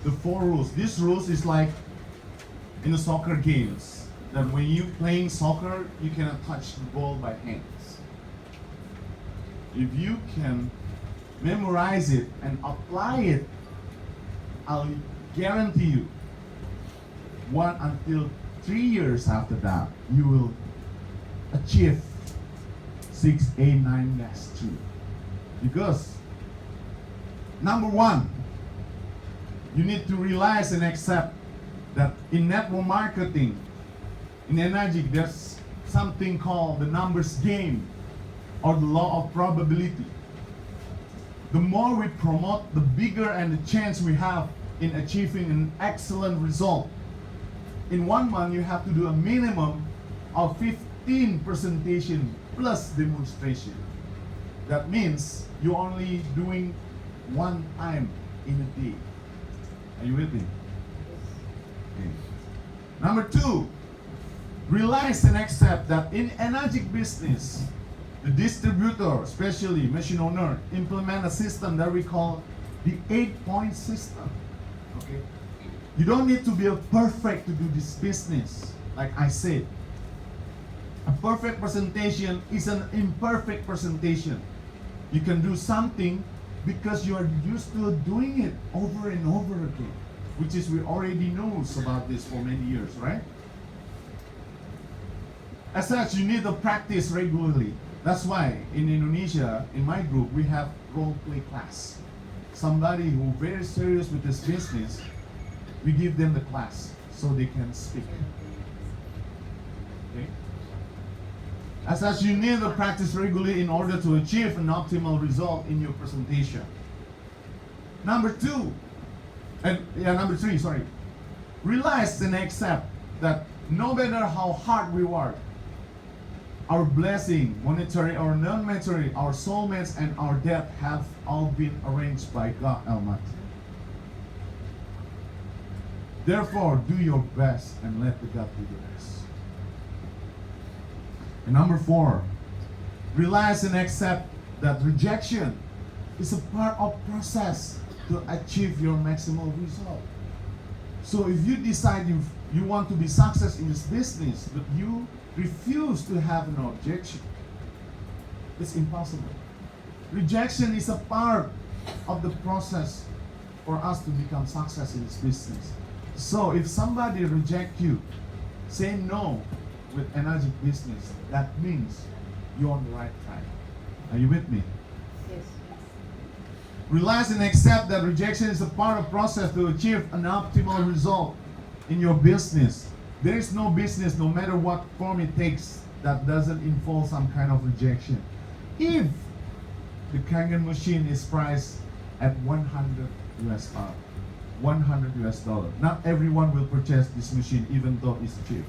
the 4 rules. These rules is like in the soccer games, that when you playing soccer, you cannot touch the ball by hands. If you can memorize it and apply it, I'll guarantee you, 1 until 3 years after that, you will achieve 6A9-3. Because number one, you need to realize and accept that in network marketing, in Enagic, there's something called the numbers game or the law of probability. The more we promote, the bigger and the chance we have in achieving an excellent result. In 1 month, you have to do a minimum of 15 presentation plus demonstration. That means you're only doing 1 time in a day. Are you with me? Okay. Number 2, realize and accept that in Enagic business, the distributor, especially machine owner, implement a system that we call the 8-point system. Okay? You don't need to be a perfect to do this business. Like I said, a perfect presentation is an imperfect presentation. You can do something because you are used to doing it over and over again, which is we already knows about this for many years, right? As such, you need to practice regularly. That's why in Indonesia, in my group, we have role play class. Somebody who very serious with this business, we give them the class so they can speak. Okay? As such, you need to practice regularly in order to achieve an optimal result in your presentation. Number 3, sorry. Realize and accept that no matter how hard we work, our blessing, monetary or non-monetary, our soulmates and our death have all been arranged by God Almighty. Therefore, do your best and let the God do the rest. And number 4, realize and accept that rejection is a part of process to achieve your maximal result. So if you decide you want to be success in this business, but you refuse to have an objection, it's impossible. Rejection is a part of the process for us to become success in this business. So if somebody reject you, say no with Enagic business, that means you're on the right track. Are you with me? Yes. Realize and accept that rejection is a part of process to achieve an optimal result in your business. There is no business, no matter what form it takes, that doesn't involve some kind of rejection. If the Kangen machine is priced at $100, $100, not everyone will purchase this machine even though it's cheap.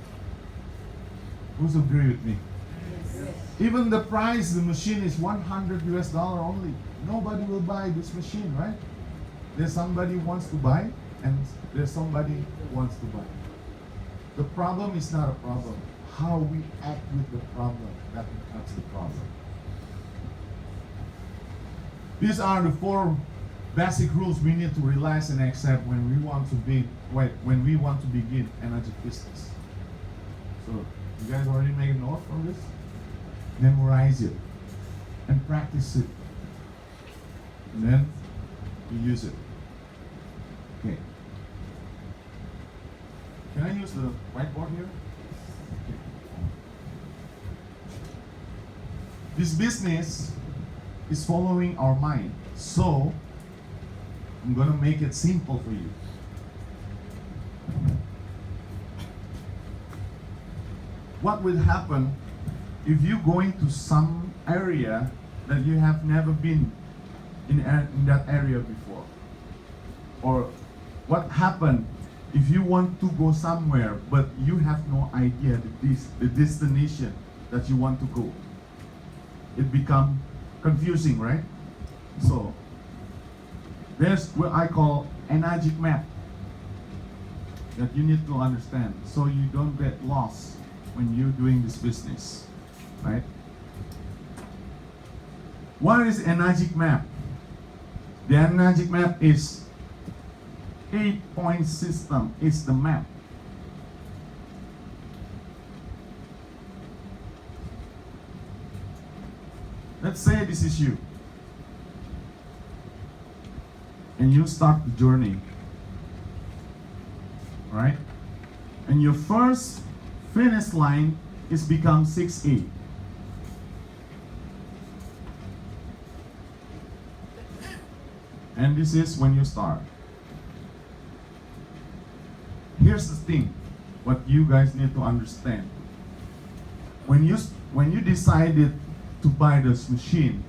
Who's agree with me? Yes. Even the price, the machine is $100 only. Nobody will buy this machine, right? There's somebody who wants to buy, and there's somebody who wants to buy. The problem is not a problem. How we act with the problem, that becomes the problem. These are the 4 basic rules we need to realize and accept when we want to begin Enagic business. So, you guys already made a note from this? Memorize it and practice it. And then you use it. Okay. Can I use the whiteboard here? Okay. This business is following our mind. So, I'm going to make it simple for you. What will happen if you go into some area that you have never been in that area before? Or what happened if you want to go somewhere but you have no idea the destination that you want to go? It becomes confusing, right? So there's what I call Enagic map that you need to understand so you don't get lost when you're doing this business, right? What is Enagic map? The Enagic map is 8-point system is the map. Let's say this is you. And you start the journey. Right? And your first finish line is become 6A. And this is when you start. Here's the thing, what you guys need to understand. When you decided to buy this machine,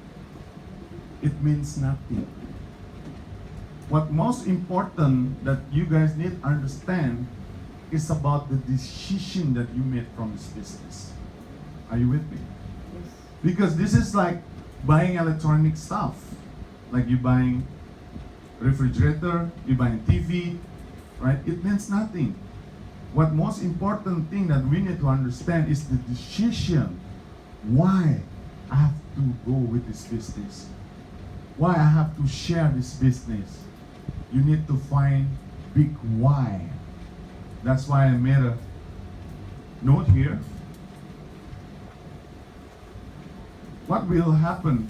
it means nothing. What most important that you guys need to understand is about the decision that you made from this business. Are you with me? Yes. Because this is like buying electronic stuff. Like you buying refrigerator, you buying TV, right? It means nothing. What most important thing that we need to understand is the decision. Why I have to go with this business? Why I have to share this business? You need to find big why. That's why I made a note here. What will happen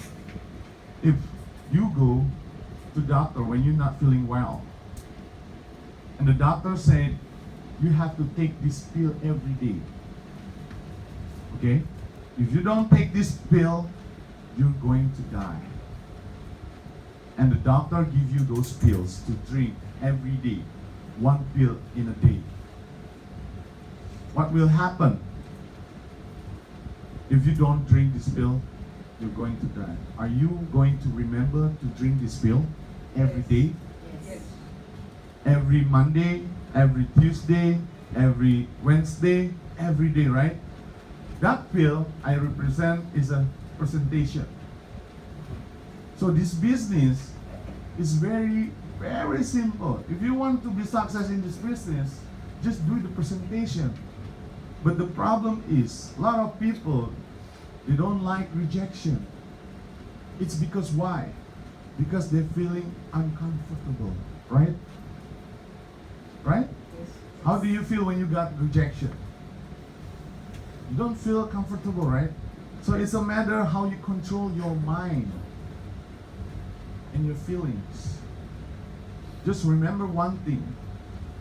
if you go to the doctor when you're not feeling well? And the doctor said, you have to take this pill every day. Okay? If you don't take this pill, you're going to die. And the doctor gives you those pills to drink every day. 1 pill in a day. What will happen if you don't drink this pill? You're going to die. Are you going to remember to drink this pill every day? Yes. Every Monday, every Tuesday, every Wednesday, every day, right? That pill I represent is a presentation. So this business is very, very simple. If you want to be successful in this business, just do the presentation. But the problem is, a lot of people, they don't like rejection. It's because why? Because they're feeling uncomfortable, right? Right? Yes. How do you feel when you got rejection? You don't feel comfortable, right? So it's a matter how you control your mind and your feelings. Just remember one thing.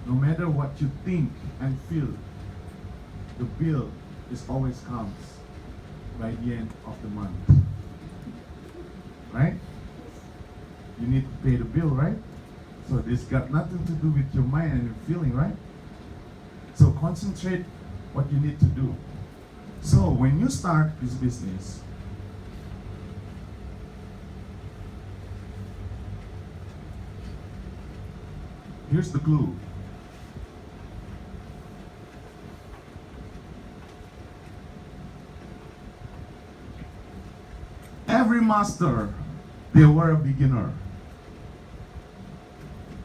No matter what you think and feel, the bill is always comes by the end of the month. Right? You need to pay the bill, right? So this got nothing to do with your mind and your feeling, right? So concentrate what you need to do. So when you start this business, here's the clue. Every master, they were a beginner.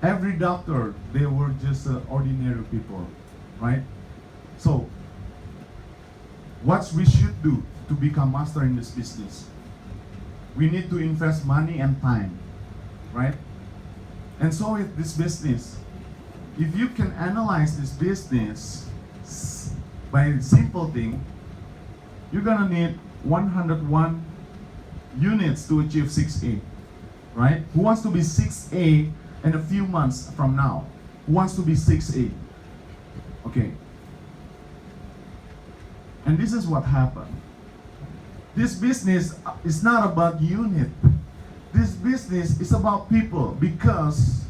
Every doctor, they were just ordinary people, right? So, what we should do to become master in this business? We need to invest money and time, right? And so with this business, if you can analyze this business by a simple thing, you're gonna need 101 units to achieve 6A, right? Who wants to be 6A in a few months from now? Who wants to be 6A? Okay. And this is what happened. This business is not about unit. This business is about people, because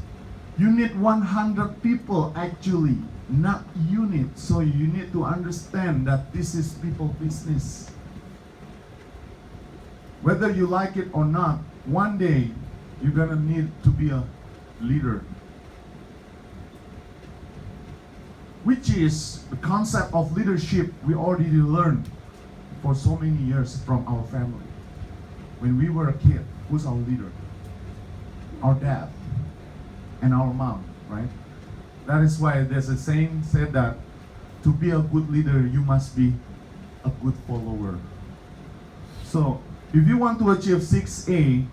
you need 100 people actually, not unit. So you need to understand that this is people business. Whether you like it or not, one day you're gonna need to be a leader. Which is the concept of leadership we already learned for so many years from our family. When we were a kid, who's our leader? Our dad and our mom, right? That is why there's a saying said that to be a good leader, you must be a good follower. So if you want to achieve 6A,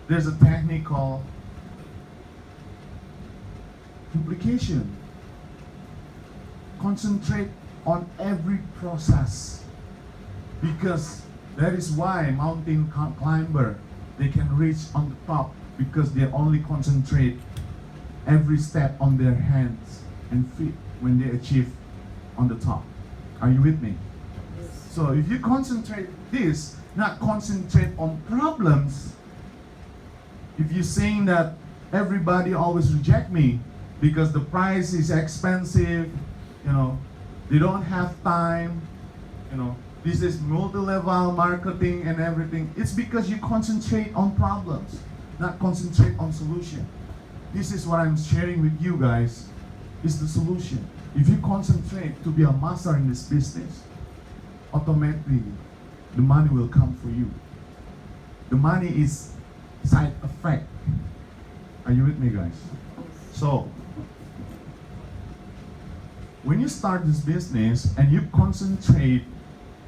there's a technique called duplication. Concentrate on every process, because that is why mountain climber, they can reach on the top, because they only concentrate every step on their hands and feet when they achieve on the top. Are you with me? So if you concentrate this, not concentrate on problems, if you're saying that everybody always reject me because the price is expensive, they don't have time, this is multi-level marketing and everything, it's because you concentrate on problems, not concentrate on solution. This is what I'm sharing with you guys, is the solution. If you concentrate to be a master in this business, automatically the money will come for you. The money is side effect. Are you with me, guys? So when you start this business and you concentrate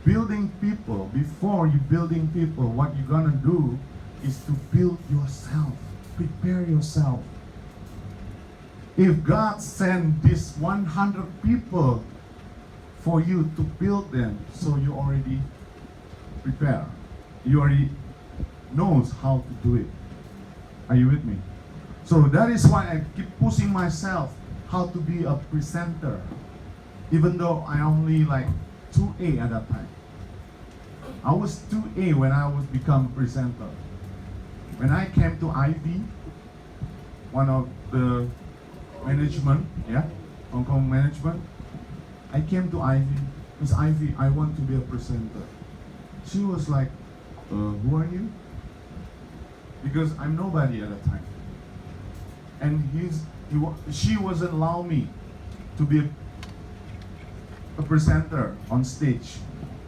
building people, before you building people, what you're gonna do is to build yourself, prepare yourself. If God sent this 100 people for you to build them, so you already prepare. You already knows how to do it. Are you with me? So that is why I keep pushing myself how to be a presenter, even though I only like 2A at that time. I was 2A when I was become a presenter. When I came to Ivy, one of the management, Hong Kong management, I came to Ivy, Miss Ivy, I want to be a presenter. She was like, who are you? Because I'm nobody at that time. And she wasn't allow me to be a presenter on stage,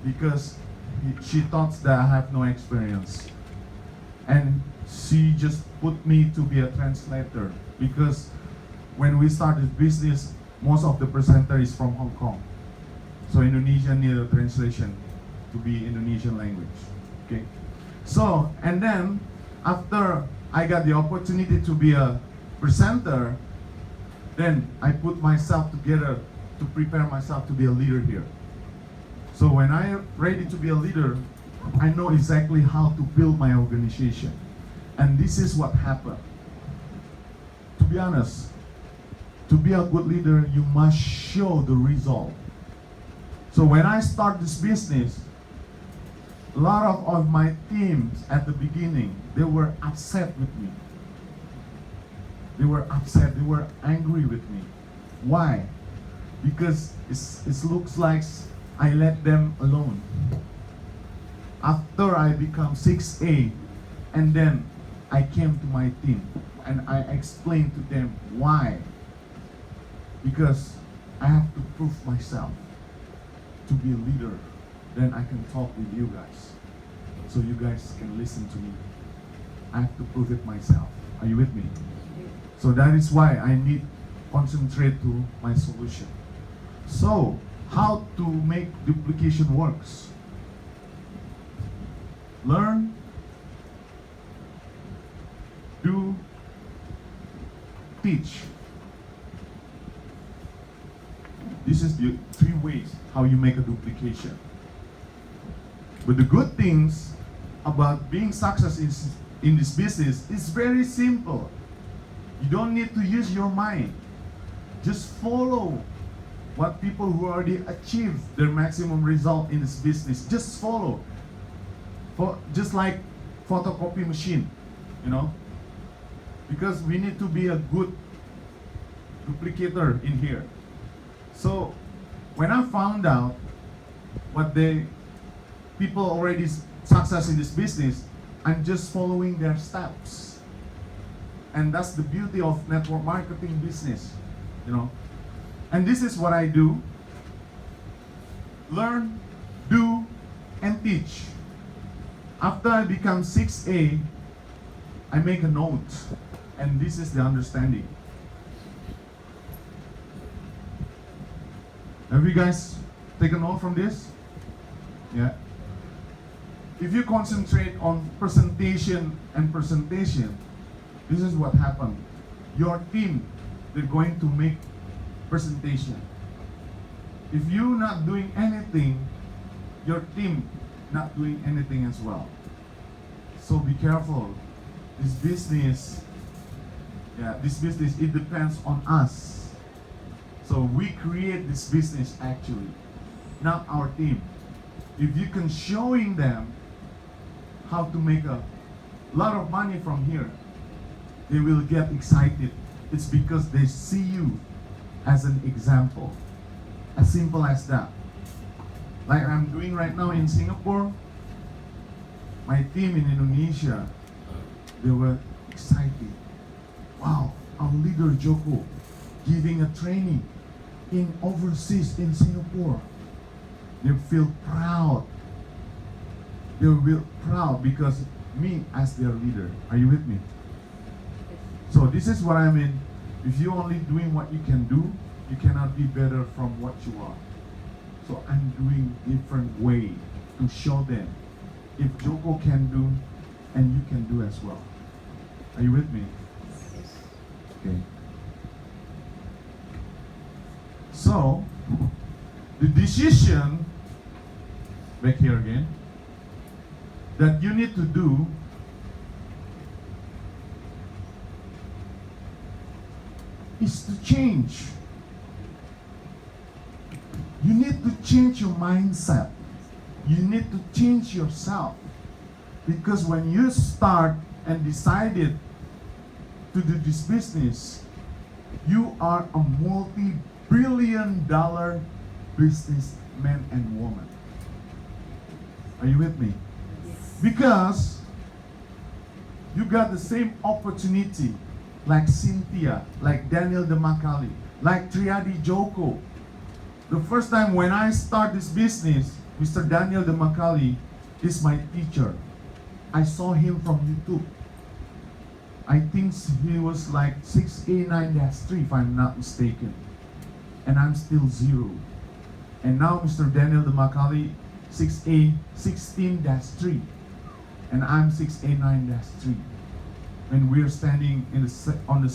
because she thought that I have no experience. And she just put me to be a translator, because when we started business, most of the presenter is from Hong Kong. So Indonesia need a translation to be Indonesian language. Okay. So, and then after I got the opportunity to be a presenter, then I put myself together to prepare myself to be a leader here. So when I'm ready to be a leader, I know exactly how to build my organization. And this is what happened. To be honest, to be a good leader, you must show the result. So when I start this business, a lot of my teams at the beginning, they were upset with me. They were upset, they were angry with me. Why? Because it looks like I let them alone. After I become 6A, and then I came to my team and I explained to them why. Because I have to prove myself to be a leader. Then I can talk with you guys, so you guys can listen to me. I have to prove it myself. Are you with me? So that is why I need concentrate to my solution. So how to make duplication works? Learn, do, teach. This is the 3 ways how you make a duplication. But the good things about being successful in this business is very simple. You don't need to use your mind. Just follow what people who already achieved their maximum result in this business. Just follow. Just like photocopy machine, because we need to be a good duplicator in here. So when I found out what people already success in this business, I'm just following their steps. And that's the beauty of network marketing business, And this is what I do. Learn, do, and teach. After I become 6A, I make a note. And this is the understanding. Have you guys taken note from this? Yeah. If you concentrate on presentation, this is what happened. Your team they're going to make presentation. If you're not doing anything, your team not doing anything as well. So be careful. This business, it depends on us. So we create this business actually, not our team. If you can showing them how to make a lot of money from here, they will get excited. It's because they see you as an example. As simple as that. Like I'm doing right now in Singapore, my team in Indonesia, they were excited. Wow, our leader Joko giving a training in overseas in Singapore. They feel proud. They will proud because me as their leader. Are you with me? So this is what I mean. If you're only doing what you can do, you cannot be better from what you are. So I'm doing different way to show them if Joko can do, and you can do as well. Are you with me? Okay. So the decision, back here again, that you need to do is to change. You need to change your mindset. You need to change yourself. Because when you start and decided to do this business, you are a multi-billion-dollar businessman and woman. Are you with me? Yes. Because you got the same opportunity like Cynthia, like Daniel Demakali, like Triadi Joko. The first time when I start this business, Mr. Daniel Demakali is my teacher. I saw him from YouTube. I think he was like 6A9-3 if I'm not mistaken. And I'm still 0. And now Mr. Daniel Demakali 6A16-3. And I'm 6A9-3. And we're standing on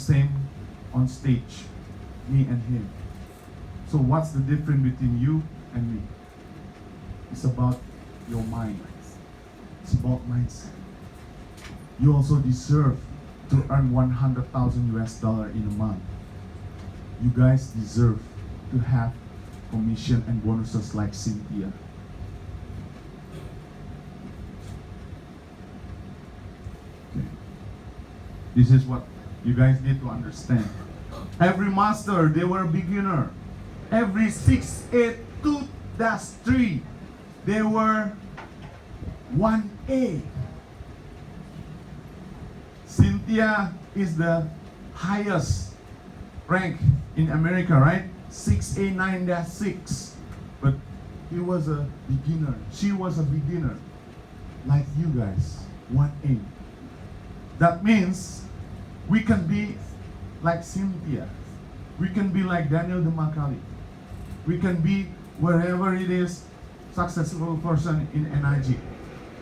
stage, me and him. So what's the difference between you and me? It's about your mind. It's about mindset. You also deserve to earn 100,000 US dollar in a month. You guys deserve to have commission and bonuses like Cynthia. Okay. This is what you guys need to understand. Every master, they were beginner. Every 6A2-3, they were 1A. Cynthia is the highest rank in America, right? 6A9-6. But he was a beginner. She was a beginner. Like you guys, 1A. That means we can be like Cynthia. We can be like Daniel Demakali. We can be wherever it is, successful person in Enagic.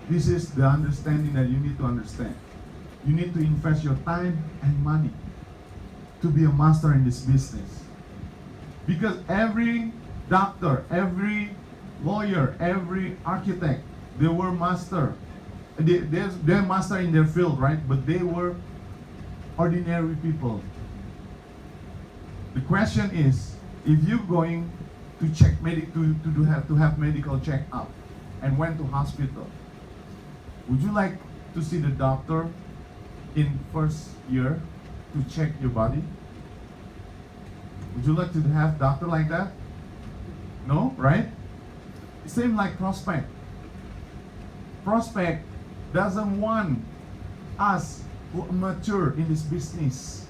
This is the understanding that you need to understand. You need to invest your time and money to be a master in this business. Because every doctor, every lawyer, every architect, they were master. They're master in their field, right? But they were ordinary people. The question is, if you're going to check to have medical checkup and went to hospital, would you like to see the doctor in first year to check your body? Would you like to have doctor like that? No, right? Same like prospect. Prospect doesn't want us who are mature in this business.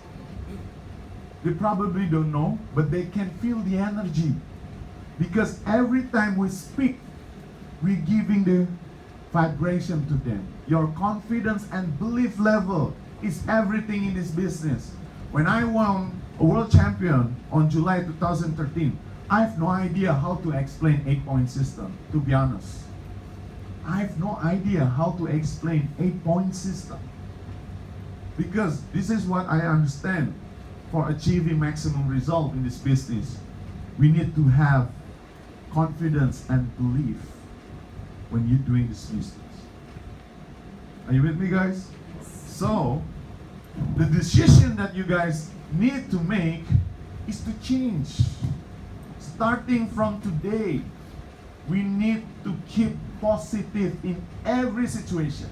They probably don't know, but they can feel the energy. Because every time we speak, we're giving the vibration to them. Your confidence and belief level is everything in this business. When I won a world champion on July 2013, I have no idea how to explain 8-point system, to be honest. I have no idea how to explain 8-point system. Because this is what I understand. for achieving maximum result in this business, we need to have confidence and belief when you're doing this business. Are you with me, guys? So, the decision that you guys need to make is to change. Starting from today, we need to keep positive in every situation.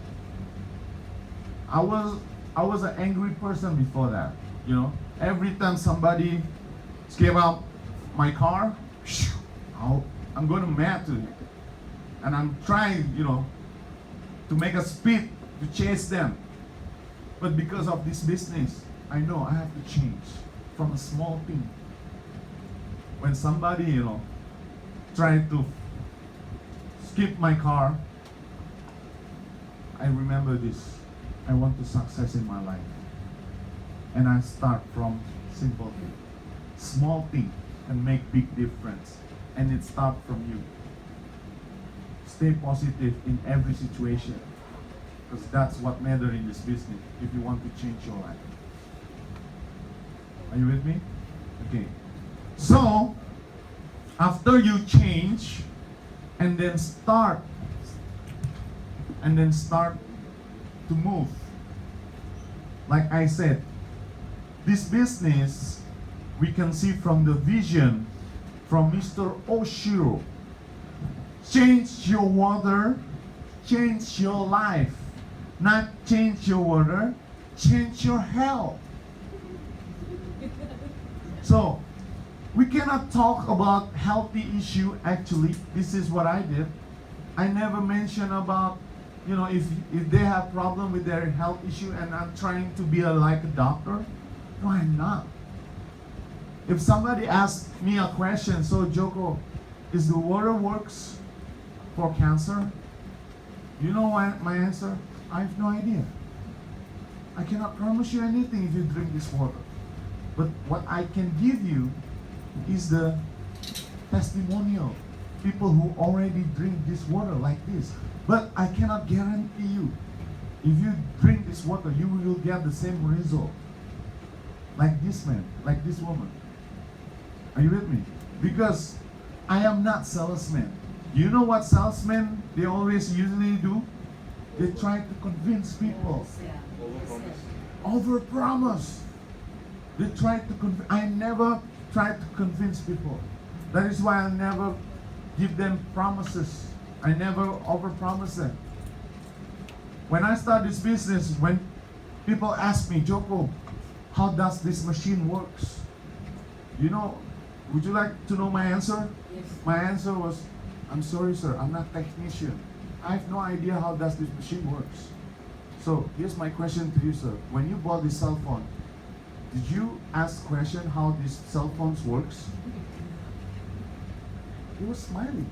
I was an angry person before that. You know, every time somebody scare out my car, I'm going to mad to it. And I'm trying, you know, to make a speed to chase them. But because of this business, I know I have to change from a small thing. When somebody, you know, trying to skip my car, I remember this. I want to success in my life. And I start from simple thing. Small thing can make big difference. And it starts from you. Stay positive in every situation. Because that's what matters in this business if you want to change your life. Are you with me? Okay. So, after you change and then start to move. Like I said, this business we can see from the vision from Mr. Oshiro. Change your water, change your life. Not change your water, change your health. So, we cannot talk about healthy issue actually. This is what I did. I never mention about, you know, if they have problem with their health issue and I'm trying to be like a doctor. No, I'm not. If somebody asks me a question, so Joko, is the water works for cancer? You know my answer? I have no idea. I cannot promise you anything if you drink this water. But what I can give you is the testimonial. People who already drink this water like this. But I cannot guarantee you, if you drink this water, you will get the same result. Like this man, like this woman. Are you with me? Because I am not salesman. You know what salesmen, they always usually do? They try to convince people. Overpromise. They try to convince. I never try to convince people. That is why I never give them promises. I never overpromise them. When I start this business, when people ask me, Joko, how does this machine works? You know, would you like to know my answer? Yes. My answer was, I'm sorry sir, I'm not a technician. I have no idea how does this machine works. So here's my question to you, sir. When you bought this cell phone, did you ask question how this cell phone works? He was smiling.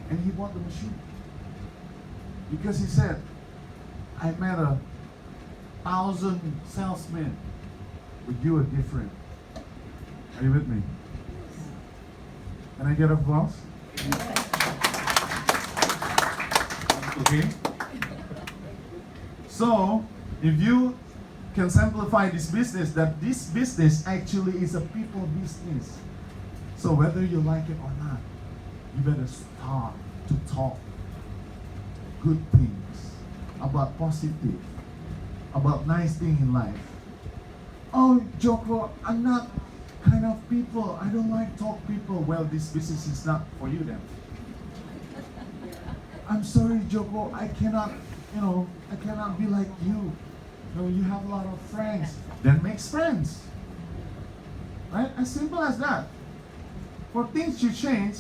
And he bought the machine. Because he said, I met 1,000 salesmen, but you are different. Are you with me? Can I get applause? Okay. So, if you can simplify this business, that this business actually is a people business. So whether you like it or not, you better start to talk good things, about positive, about nice thing in life. Oh, Joko, I'm not kind of people. I don't like talk people. Well, this business is not for you then. I'm sorry, Joko, I cannot, I cannot be like you. You have a lot of friends. Then make friends. Right? As simple as that. For things to change,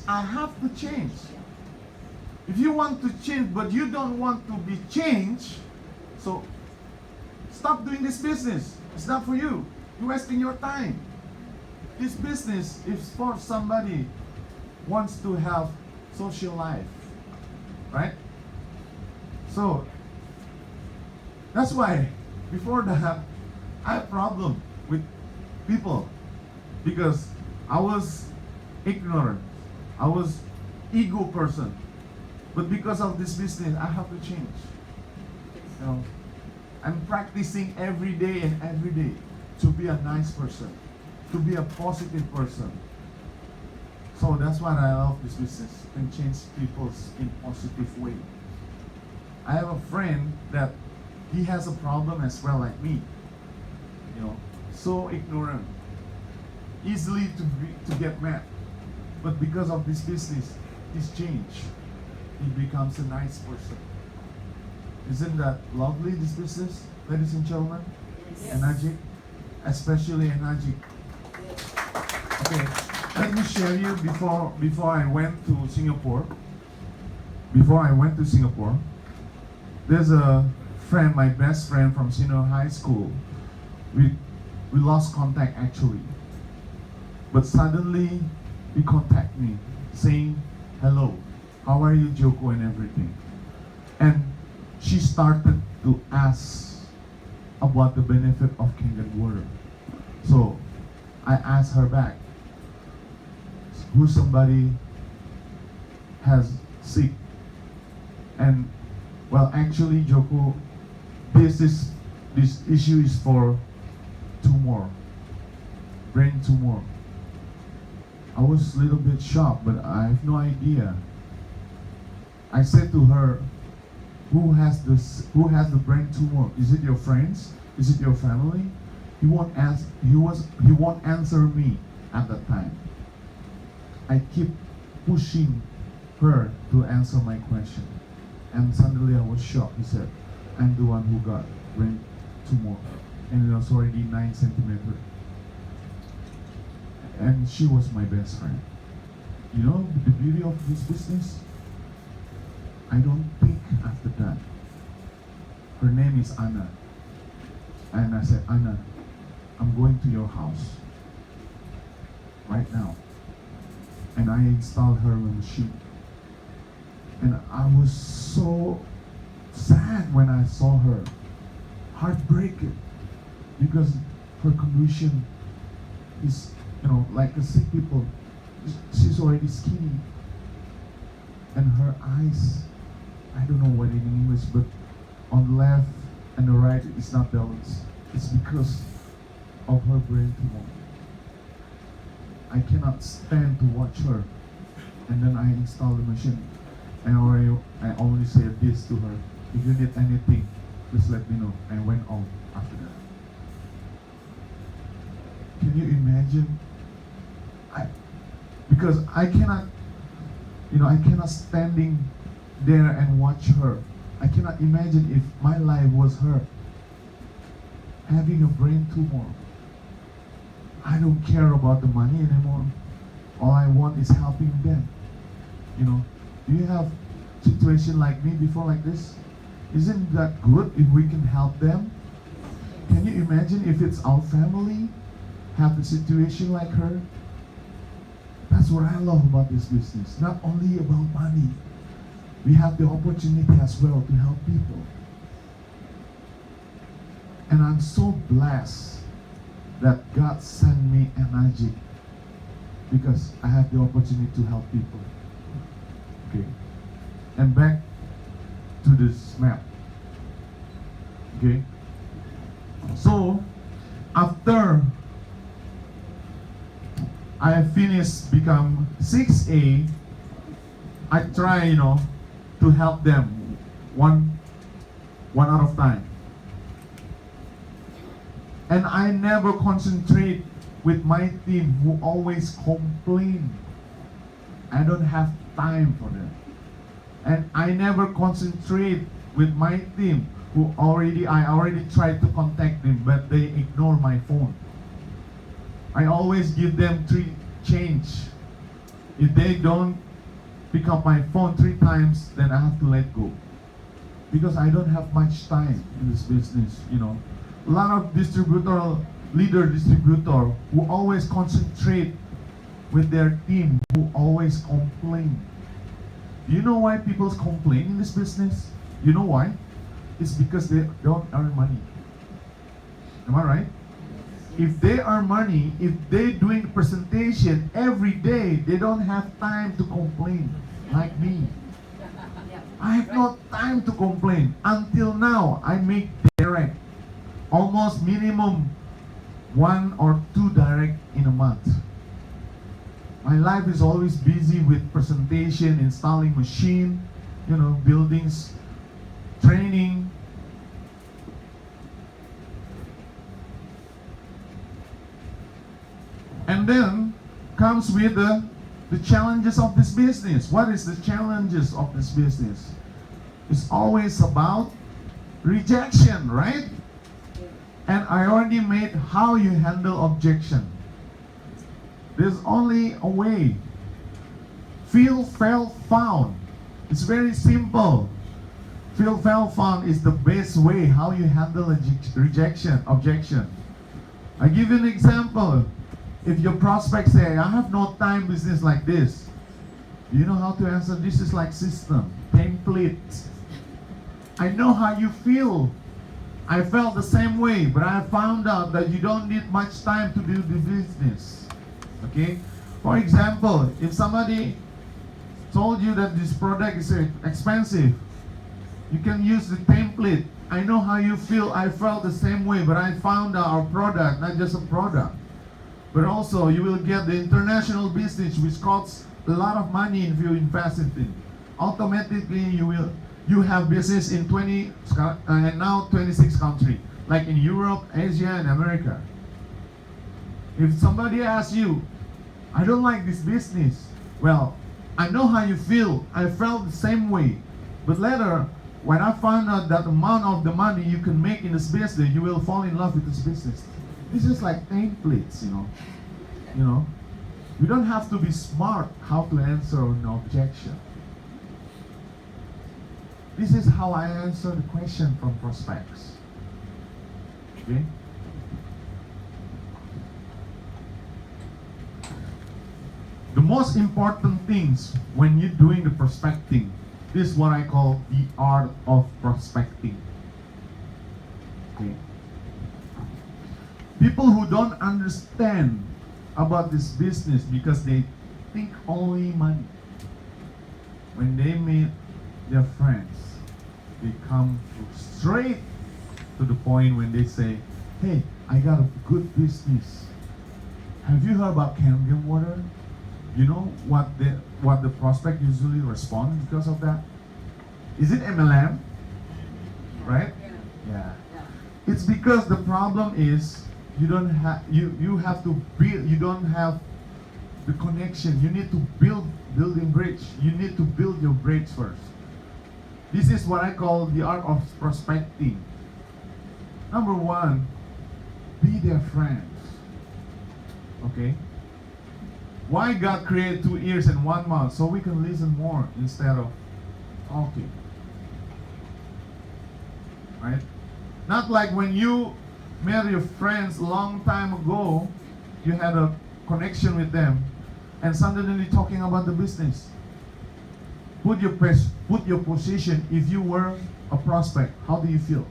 I have to change. If you want to change, but you don't want to be changed, so stop doing this business. It's not for you. You're wasting your time. This business is for somebody who wants to have social life. Right? So, that's why, before that, I had a problem with people because I was ignorant. I was ego person. But because of this business, I have to change. I'm practicing every day and every day to be a nice person, to be a positive person. So that's why I love this business, can change people in positive way. I have a friend that he has a problem as well like me, so ignorant, easily to get mad. But because of this business, he's changed. He becomes a nice person. Isn't that lovely, this business, ladies and gentlemen? Yes. Enagic, especially Enagic. Okay, let me share you before I went to Singapore. Before I went to Singapore, there's a friend, my best friend from senior high school. We lost contact actually. But suddenly he contact me saying, hello, how are you, Joko, and everything. And she started to ask about the benefit of Kangen water. So I asked her back, who somebody has sick. And well, actually, Joko, this issue is for tumor, brain tumor. I was a little bit shocked, but I have no idea. I said to her, who has the brain tumor? Is it your friends? Is it your family? He won't answer me at that time. I keep pushing her to answer my question. And suddenly I was shocked. He said, I'm the one who got brain tumor. And it was already 9 centimeters. And she was my best friend. You know, the beauty of this business? I don't think after that. Her name is Anna. And I said, Anna, I'm going to your house right now. And I installed her machine. And I was so sad when I saw her. Heartbreaking. Because her condition is, like the sick people. She's already skinny. And her eyes, I don't know what in English, but on the left and the right is not balanced. It's because of her brain tumor. I cannot stand to watch her. And then I install the machine. And I only said this to her. If you need anything, please let me know. I went on after that. Can you imagine? Because I cannot standing there and watch her. I cannot imagine if my life was her having a brain tumor. I don't care about the money anymore. All I want is helping them. Do you have situation like me before like this? Isn't that good if we can help them? Can you imagine if it's our family have a situation like her? That's what I love about this business. Not only about money. We have the opportunity as well to help people. And I'm so blessed that God sent me Enagic because I have the opportunity to help people. Okay. And back to this map. Okay. So, after I finished become 6A, I try, to help them one at a time. And I never concentrate with my team who always complain. I don't have time for them. And I never concentrate with my team who I already tried to contact them, but they ignore my phone. I always give them 3 change. If they don't pick up my phone 3 times, then I have to let go. Because I don't have much time in this business, A lot of leader distributor who always concentrate with their team, who always complain. Do you know why people complain in this business? You know why? It's because they don't earn money. Am I right? If they earn money, if they doing presentation every day, they don't have time to complain like me. I have no time to complain. Until now, I make direct, almost minimum 1 or 2 direct in a month. My life is always busy with presentation, installing machine, buildings, training. And then comes with the challenges of this business. What is the challenges of this business? It's always about rejection, right? And I already made how you handle objection. There's only a way. Feel, felt, found. It's very simple. Feel, felt, found is the best way how you handle rejection, objection. I give you an example. If your prospect say, I have no time business like this, you know how to answer? This is like system, template. I know how you feel. I felt the same way, but I found out that you don't need much time to do the business. Okay? For example, if somebody told you that this product is expensive, you can use the template. I know how you feel. I felt the same way, but I found out our product, not just a product, but also you will get the international business, which costs a lot of money if you invest in it. Automatically, you have business in 20 and now 26 countries, like in Europe, Asia, and America. If somebody asks you, I don't like this business, well, I know how you feel. I felt the same way. But later, when I found out that amount of the money you can make in this business, you will fall in love with this business. This is like templates, You don't have to be smart how to answer an objection. This is how I answer the question from prospects. Okay? The most important things when you're doing the prospecting, this is what I call the art of prospecting. Okay? People who don't understand about this business because they think only money, when they meet their friends, they come straight to the point when they say, hey, I got a good business. Have you heard about Kangen water? You know what the prospect usually responds because of that? Is it MLM? Right? Yeah. It's because the problem is you don't have you have to build. You don't have the connection. You need to building bridge. You need to build your bridge first. This is what I call the art of prospecting. Number one, be their friends. Okay? Why God created 2 ears and 1 mouth? So we can listen more instead of talking. Right? Not like when you met your friends a long time ago, you had a connection with them, and suddenly talking about the business. Put your position. If you were a prospect, how do you feel?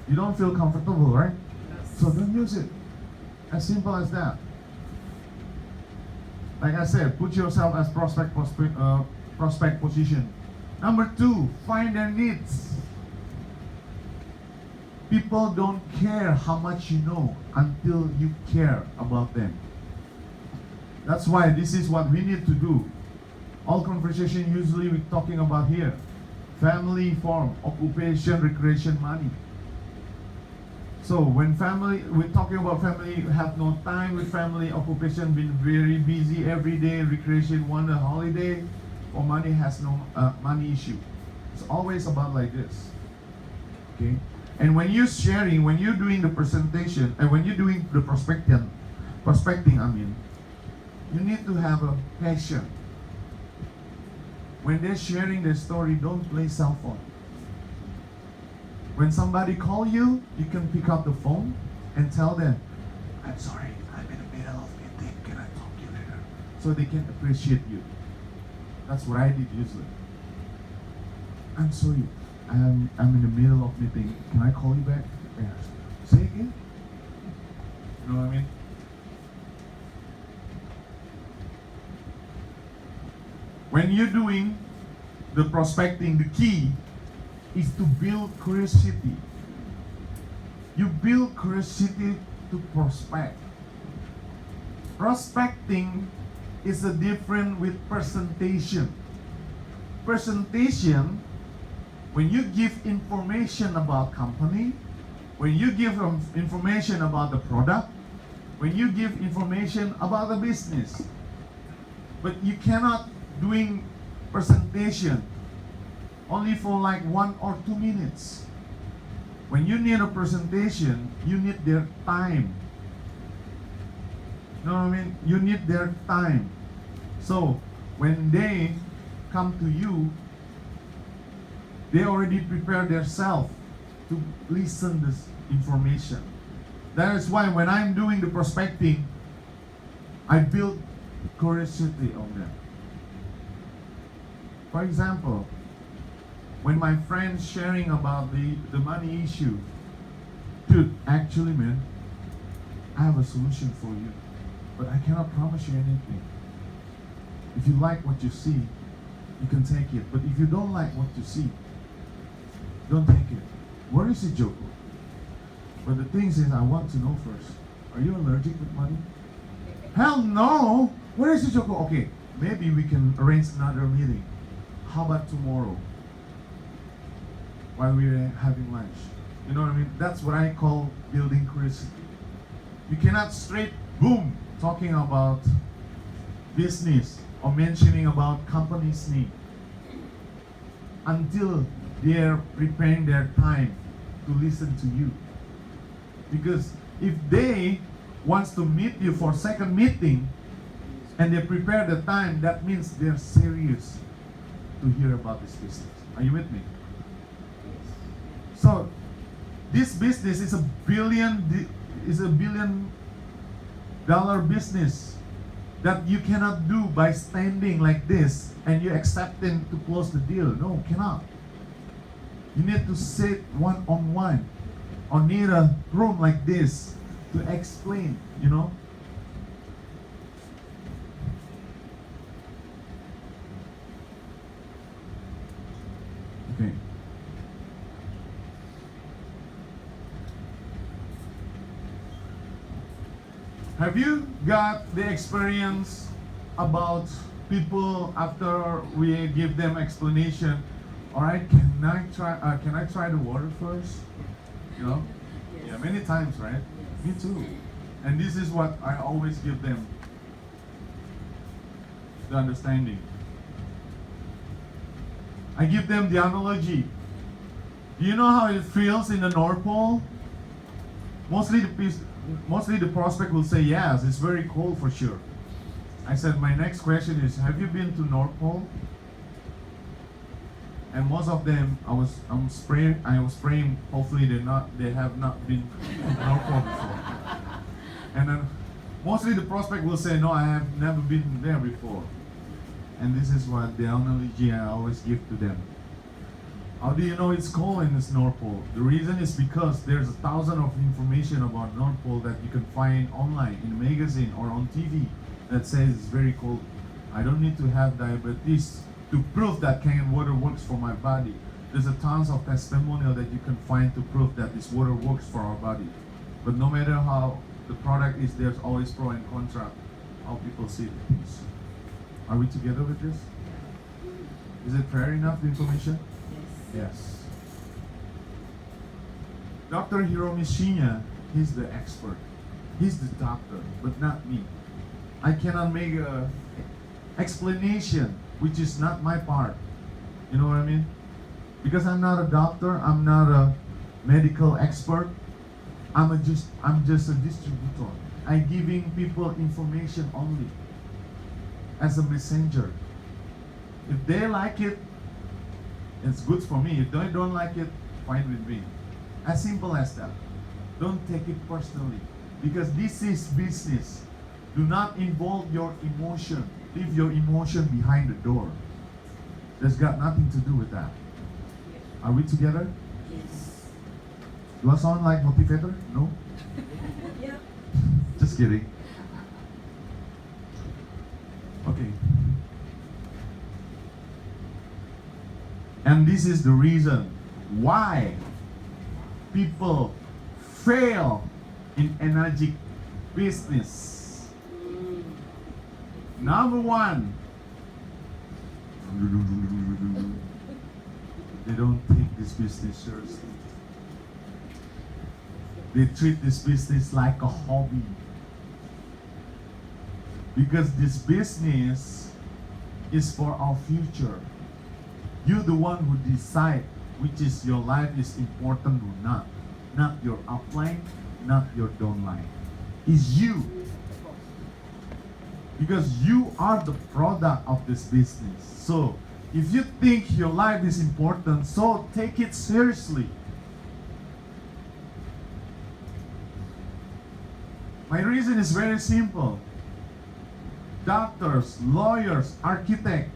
You don't feel comfortable, right? Yes. So don't use it. As simple as that. Like I said, put yourself as prospect position. Number 2, find their needs. People don't care how much you know until you care about them. That's why this is what we need to do. All conversation usually we're talking about here. Family, form, occupation, recreation, money. So when we're talking about family, you have no time with family, occupation, been very busy every day, recreation, want a holiday, or money has no money issue. It's always about like this. Okay? And when you're sharing, when you're doing the presentation, and when you're doing the prospecting, you need to have a passion. When they're sharing their story, don't play cell phone. When somebody call you, you can pick up the phone and tell them, I'm sorry, I'm in the middle of meeting, can I talk to you later? So they can appreciate you. That's what I did usually. I'm sorry, I'm in the middle of meeting, can I call you back? Yeah. Say again? You know what I mean? When you're doing the prospecting, the key is to build curiosity. You build curiosity to prospect. Prospecting is a different with presentation. Presentation, when you give information about company, when you give information about the product, when you give information about the business. But you cannot doing presentation only for like 1 or 2 minutes. When you need a presentation, you need their time. You know what I mean? You need their time. So when they come to you, they already prepare themselves to listen this information. That is why when I'm doing the prospecting, I build curiosity on them. For example, when my friends sharing about the money issue, dude, actually man, I have a solution for you, but I cannot promise you anything. If you like what you see, you can take it. But if you don't like what you see, don't take it. Where is it, Joko? But the thing is, I want to know first. Are you allergic with money? Hell no! Where is it, Joko? Okay, maybe we can arrange another meeting. How about tomorrow? While we're having lunch. You know what I mean? That's what I call building curiosity. You cannot straight, boom, talking about business or mentioning about company's need until they're preparing their time to listen to you. Because if they wants to meet you for second meeting and they prepare the time, that means they're serious to hear about this business. Are you with me? So this business is a $1 billion business that you cannot do by standing like this and you accepting to close the deal. No, cannot. You need to sit one-on-one or need a room like this to explain, you know. Okay. Have you got the experience about people after we give them explanation? All right, can I try the water first? You know? Yes. Yeah, many times, right? Yes. Me too. And this is what I always give them, the understanding. I give them the analogy. Do you know how it feels in the North Pole? Mostly the prospect will say yes, it's very cold for sure. I said my next question is, have you been to North Pole? And most of them, I was praying. Hopefully they have not been to North Pole before. And then mostly the prospect will say, no, I have never been there before. And this is what the analogy I always give to them. How do you know it's cold in this North Pole? The reason is because there's 1,000 of information about North Pole that you can find online in a magazine or on TV that says it's very cold. I don't need to have diabetes to prove that canned water works for my body. There's a tons of testimonial that you can find to prove that this water works for our body. But no matter how the product is, there's always pro and contra how people see things. Are we together with this? Is it fair enough, the information? Yes. Dr. Hiromi Shinya, he's the expert. He's the doctor, but not me. I cannot make a explanation, which is not my part. You know what I mean? Because I'm not a doctor, I'm not a medical expert. I'm just a distributor. I'm giving people information only as a messenger. If they like it, it's good for me. If they don't like it, fine with me. As simple as that. Don't take it personally, because this is business. Do not involve your emotion. Leave your emotion behind the door. That's got nothing to do with that. Are we together? Yes. Do I sound like motivator? No? Yeah. Just kidding. Okay. And this is the reason why people fail in Enagic business? Number one, they don't take this business seriously. They treat this business like a hobby. Because this business is for our future. You're the one who decide which is your life is important or not. Not your upline, not your downline. It's you. Because you are the product of this business. So, if you think your life is important, so take it seriously. My reason is very simple. Doctors, lawyers, architects,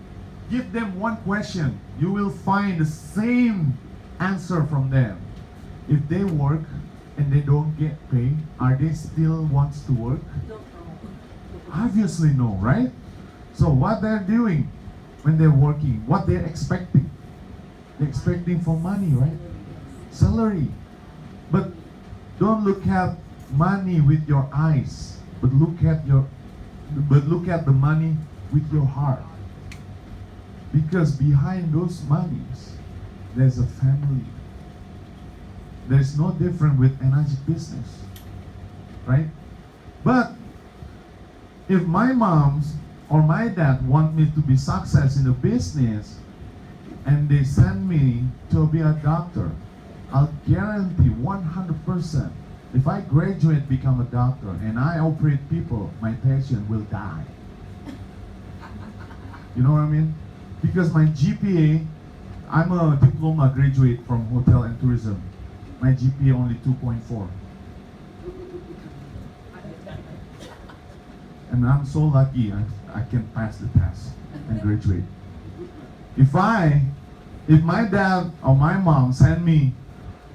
give them one question. You will find the same answer from them. If they work and they don't get paid, are they still wants to work? Obviously no, right? So what they're doing when they're working, what they're expecting? They're expecting for money, right? Salary. But don't look at money with your eyes, but look at the money with your heart. Because behind those monies, there's a family. There's no different with Enagic business, right? But if my mom or my dad want me to be success in the business, and they send me to be a doctor, I'll guarantee 100%. If I graduate, become a doctor, and I operate people, my patient will die. You know what I mean? Because my GPA, I'm a diploma graduate from hotel and tourism. My GPA only 2.4. And I'm so lucky I can pass the test and graduate. If my dad or my mom send me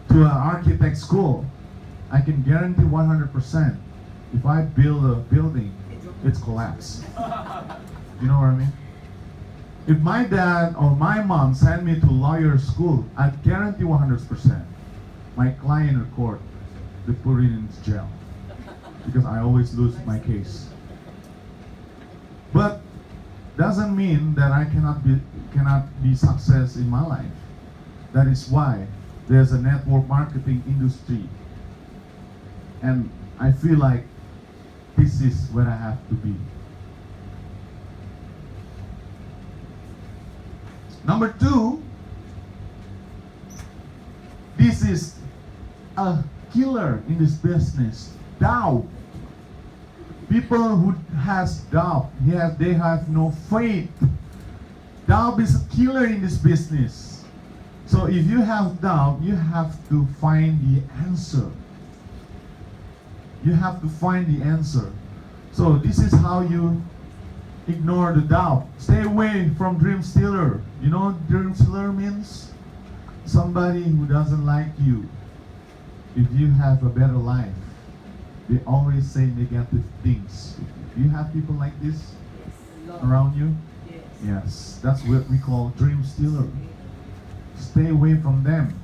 to an architect school, I can guarantee 100%. If I build a building, it's collapse. You know what I mean? If my dad or my mom send me to lawyer school, I guarantee 100%. My client in court, they put it in jail because I always lose my case. But doesn't mean that I cannot be success in my life. That is why there's a network marketing industry, and I feel like this is where I have to be. Number two, this is a killer in this business. Doubt. People who has doubt, they have no faith. Doubt is a killer in this business. So if you have doubt, you have to find the answer. You have to find the answer. So this is how you ignore the doubt. Stay away from dream stealer. You know what dream stealer means? Somebody who doesn't like you. If you have a better life, they always say negative things. Do you have people like this around you? Yes, that's what we call dream stealer. Stay away from them.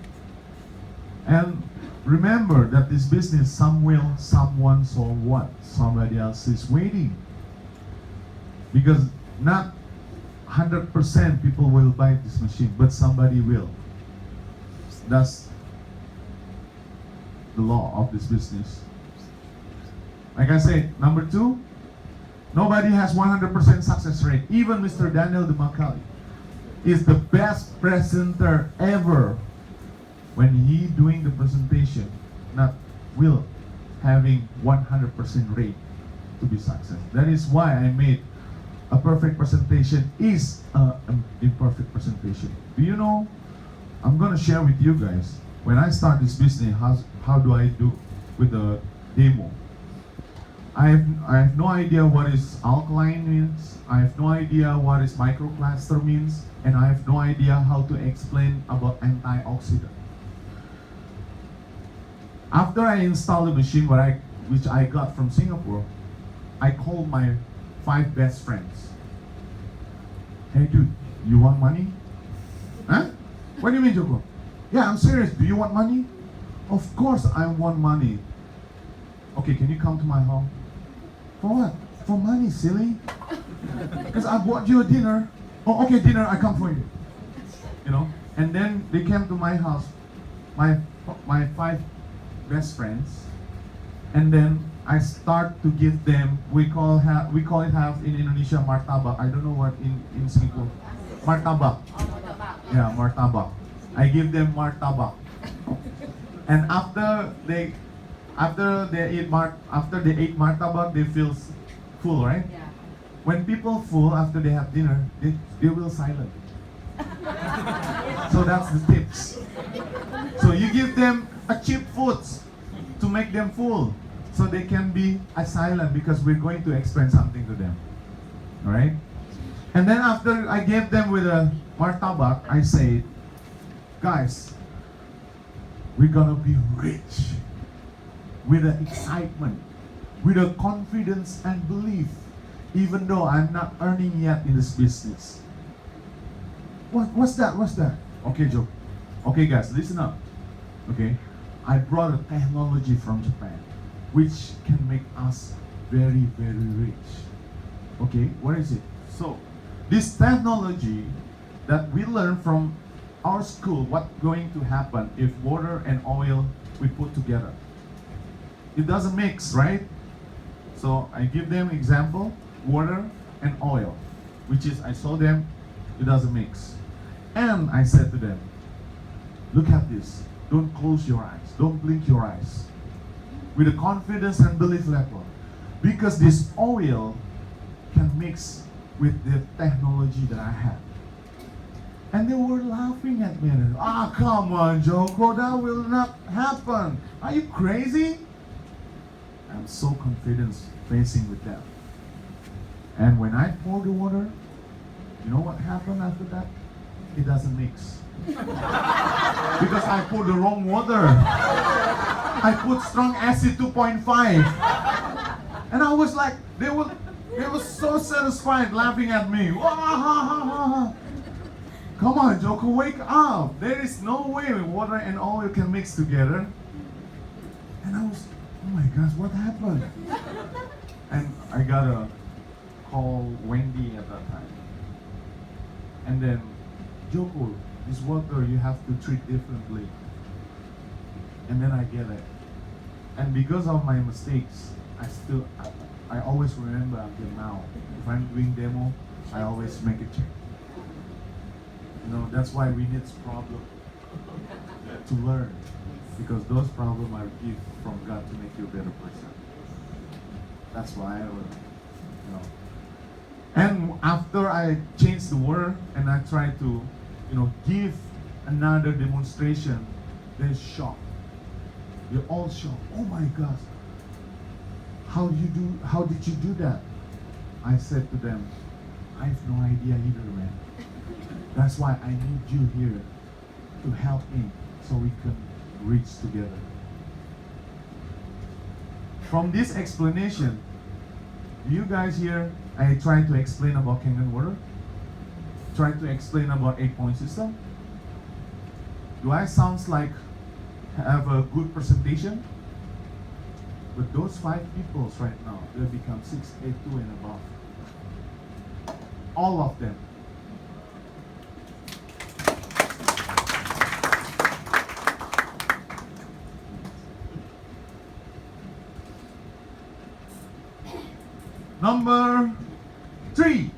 And remember that this business, some will, someone, so what? Somebody else is waiting. Because not 100% people will buy this machine, but somebody will. That's the law of this business. Like I said, number two, nobody has 100% success rate. Even Mr. Daniel DeMacali is the best presenter ever when he doing the presentation, not will having 100% rate to be success. That is why I made a perfect presentation is an imperfect presentation. Do you know? I'm gonna share with you guys. When I start this business, how do I do with the demo? I have no idea what is alkaline means. I have no idea what is microcluster means, and I have no idea how to explain about antioxidant. After I installed the machine, which I got from Singapore, I called my 5 best friends. Hey dude, you want money? Huh? What do you mean, Joko? Yeah, I'm serious. Do you want money? Of course I want money. Okay, can you come to my home? For what? For money, silly. Because I bought you a dinner. Oh, okay, dinner, I come for you. You know? And then they came to my house, my 5 best friends. And then I start to give them, we call it half in Indonesia martabak. I don't know what in Singapore. Martabak. Yeah, martabak. I give them martabak. And after they ate martabak, they feel full, right? Yeah. When people full after they have dinner, they will silent. So that's the tips. So you give them a cheap foods to make them full, so they can be silent because we're going to explain something to them. All right? And then after I gave them with a martabak, I said, guys, we're gonna be rich with the excitement, with the confidence and belief, even though I'm not earning yet in this business. What's that? Okay, Joko. Okay, guys, listen up. Okay, I brought a technology from Japan, which can make us very, very rich. Okay, what is it? So, this technology that we learn from our school, what's going to happen if water and oil we put together? It doesn't mix, right? So I give them example, water and oil, which is I saw them, it doesn't mix. And I said to them, look at this. Don't close your eyes. Don't blink your eyes. With a confidence and belief level. Because this oil can mix with the technology that I have. And they were laughing at me. Come on, Joko, that will not happen. Are you crazy? I'm so confident facing with them. And when I pour the water, you know what happened after that? It doesn't mix. Because I put the wrong water. I put strong acid 2.5. And I was like, they were so satisfied laughing at me. Come on, Joko, wake up. There is no way water and oil can mix together. And I was, oh my gosh, what happened? And I got a call Wendy at that time. And then, Joko, this water you have to treat differently. And then I get it. And because of my mistakes, I always remember until now. If I'm doing demo, I always make a check. You know, that's why we need problem to learn. Because those problems are gift from God to make you a better person. That's why I will, you know. And after I changed the word and I tried to, you know, give another demonstration, they're shocked. They're all shocked. Oh my gosh. How did you do that? I said to them, I have no idea either, man. That's why I need you here to help me so we can reach together. From this explanation, do you guys hear I try to explain about Kangen water? Try to explain about 8-point system? Do I sound like have a good presentation? But those 5 peoples right now, they become 6A2 and above. All of them. Number 3,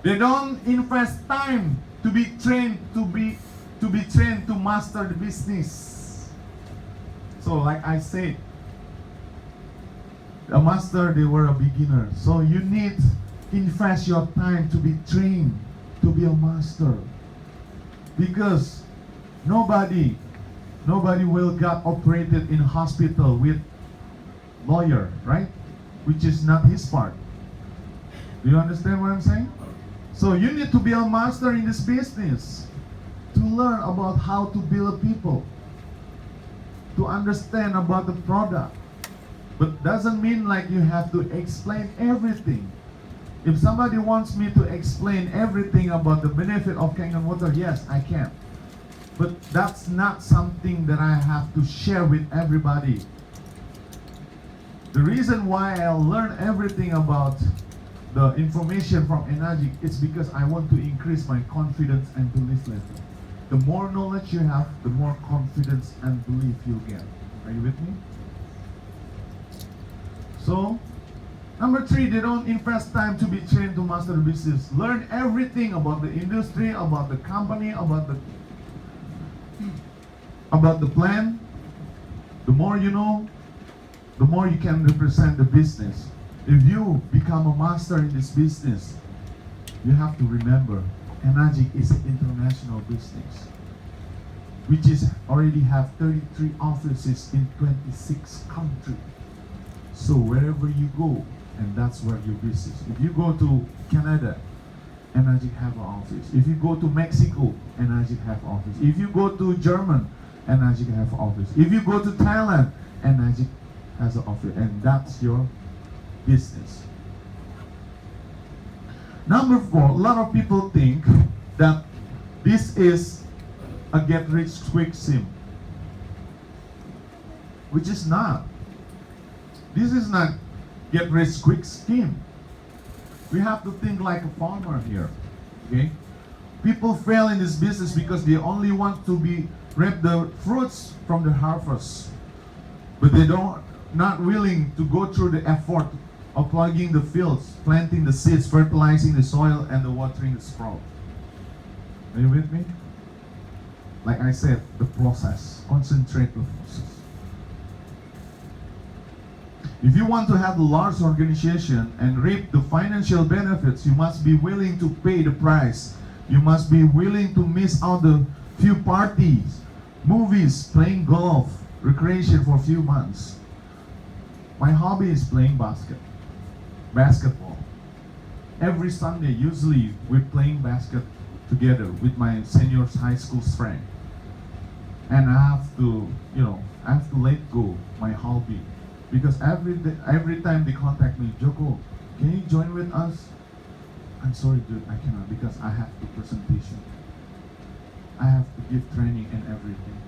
they don't invest time to be trained to master the business. So like I said, a master, they were a beginner. So you need invest your time to be trained to be a master. Because nobody will get operated in hospital with lawyer, right? Which is not his part. Do you understand what I'm saying? So you need to be a master in this business to learn about how to build people, to understand about the product. But doesn't mean like you have to explain everything. If somebody wants me to explain everything about the benefit of Kangen water, yes, I can. But that's not something that I have to share with everybody. The reason why I learn everything about the information from Enagic is because I want to increase my confidence and belief level. The more knowledge you have, the more confidence and belief you get. Are you with me? So, number 3, they don't invest time to be trained to master the business. Learn everything about the industry, about the company, about the plan. The more you know, the more you can represent the business. If you become a master in this business, you have to remember, Enagic is an international business, which is already have 33 offices in 26 countries. So wherever you go, and that's where your business. If you go to Canada, Enagic have an office. If you go to Mexico, Enagic have an office. If you go to Germany, Enagic have an office. If you go to Thailand, Enagic has an office, and that's your business. Number 4, a lot of people think that this is a get-rich-quick scheme, which is not. This is not get-rich-quick scheme. We have to think like a farmer here, okay? People fail in this business because they only want to reap the fruits from the harvest, but they not willing to go through the effort of plugging the fields, planting the seeds, fertilizing the soil, and the watering the sprout. Are you with me? Like I said, the process. Concentrate the process. If you want to have a large organization and reap the financial benefits, you must be willing to pay the price. You must be willing to miss out the few parties, movies, playing golf, recreation for a few months. My hobby is playing basketball. Every Sunday, usually, we're playing basket together with my seniors high school friend. And I have to, let go my hobby. Because every time they contact me, Joko, can you join with us? I'm sorry, dude, I cannot because I have the presentation. I have to give training and everything.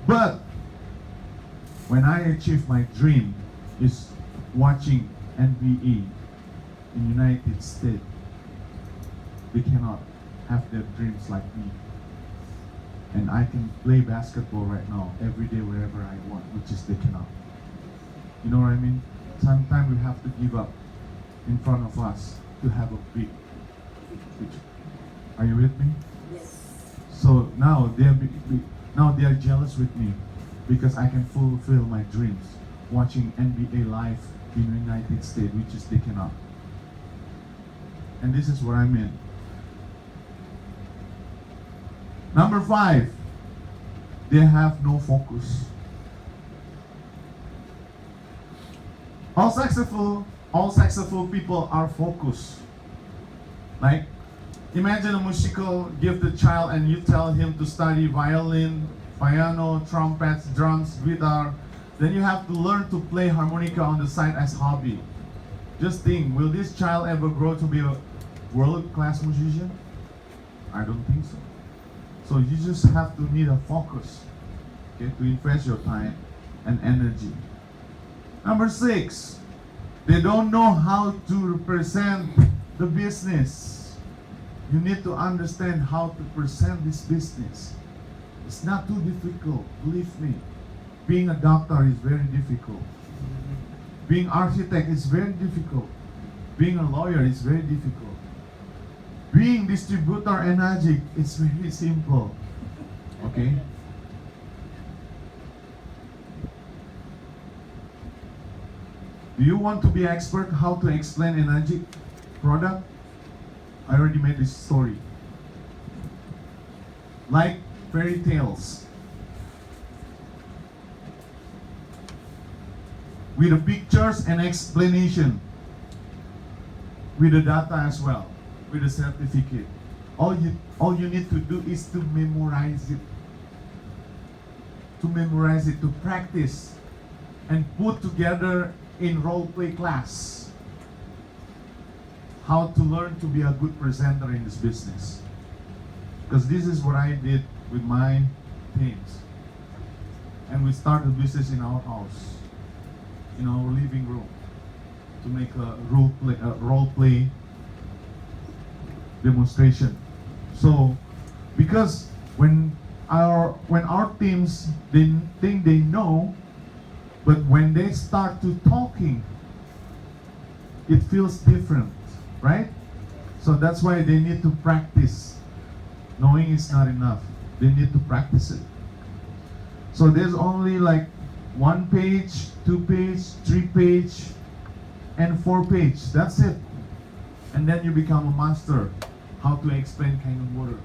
But when I achieve my dream is watching NBA in United States, they cannot have their dreams like me. And I can play basketball right now, every day, wherever I want, which is they cannot. You know what I mean? Sometimes we have to give up in front of us to have a big picture. Are you with me? Yes. So now they are jealous with me because I can fulfill my dreams watching NBA live in the United States, which is they cannot. And this is what I mean. Number 5, they have no focus. All successful people are focused. Like, imagine a musical, give the child and you tell him to study violin, piano, trumpets, drums, guitar. Then you have to learn to play harmonica on the side as hobby. Just think, will this child ever grow to be a world-class musician? I don't think so. So you just have to need a focus, okay, to invest your time and energy. Number 6, they don't know how to represent the business. You need to understand how to present this business. It's not too difficult, believe me. Being a doctor is very difficult. Being architect is very difficult. Being a lawyer is very difficult. Being distributor Enagic is very simple. Okay? Do you want to be expert how to explain Enagic product? I already made this story. Like fairy tales. With the pictures and explanation. With the data as well. With the certificate. All you need to do is to memorize it. To memorize it, to practice. And put together in role play class. How to learn to be a good presenter in this business. Because this is what I did with my teams. And we started business in our house, in our living room, to make a role play demonstration. So, because when our teams, they think they know, but when they start to talking, it feels different, right? So that's why they need to practice. Knowing is not enough. They need to practice it. So there's only like 1 page, 2 page, 3 page, and 4 page. That's it. And then you become a master how to explain kind of water.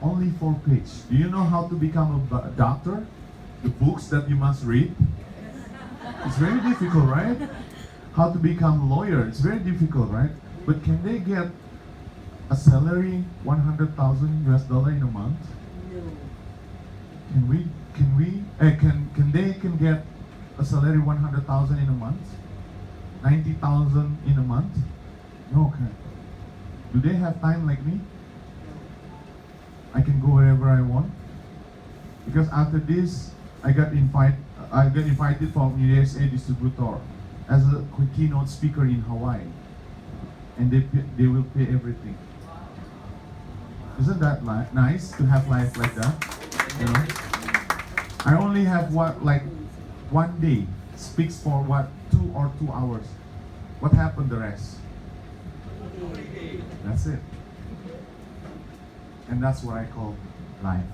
Only 4 page. Do you know how to become a doctor? The books that you must read? It's very difficult, right? How to become a lawyer? It's very difficult, right? But can they get a salary 100,000 US dollar in a month? No. Can they get a salary 100,000 in a month? 90,000 in a month? No, okay. Do they have time like me? I can go wherever I want. Because after this, I got invited from USA distributor as a keynote speaker in Hawaii, and they will pay everything. Isn't that nice to have life like that? You know, I only have 1 day speaks for 2 or 2 hours. What happened the rest? That's it. And that's what I call life.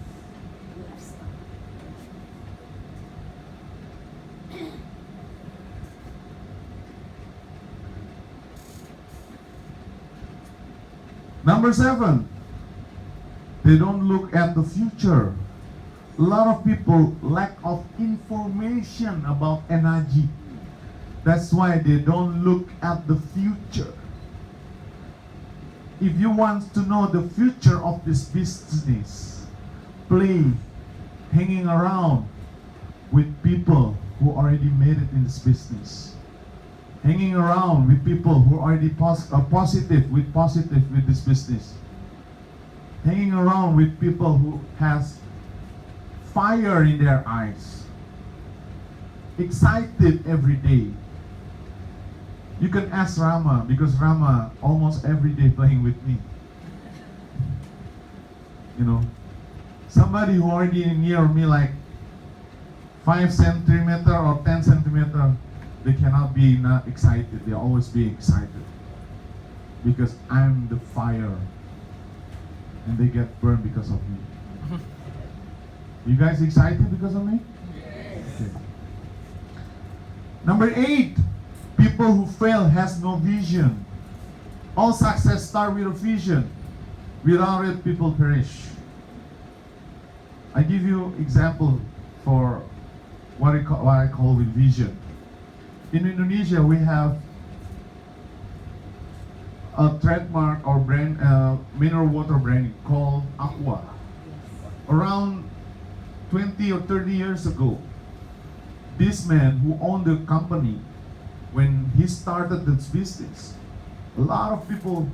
Number 7, they don't look at the future. A lot of people lack of information about energy. That's why they don't look at the future. If you want to know the future of this business, play hanging around with people who already made it in this business. Hanging around with people who are already positive with this business. Hanging around with people who has fire in their eyes. Excited every day. You can ask Rama, because Rama almost every day playing with me. You know, somebody who already near me like 5 centimeter or 10 centimeter, they cannot be not excited. They always be excited because I'm the fire, and they get burned because of me. You guys excited because of me? Yes. Okay. Number 8, people who fail has no vision. All success starts with a vision. Without it, people perish. I give you example for what I call with vision. In Indonesia, we have a trademark or brand, mineral water brand called Aqua. Around 20 or 30 years ago, this man who owned the company, when he started this business, a lot of people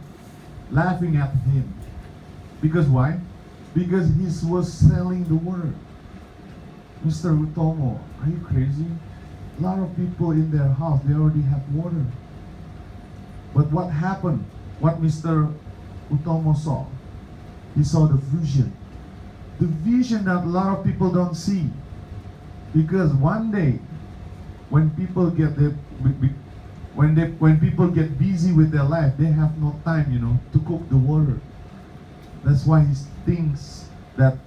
laughing at him. Because why? Because he was selling the water. Mr. Utomo, are you crazy? A lot of people in their house, they already have water. But what happened? What Mr. Utomo saw? He saw the vision. The vision that a lot of people don't see. Because one day, when people get when people get busy with their life, they have no time, to cook the water. That's why he thinks that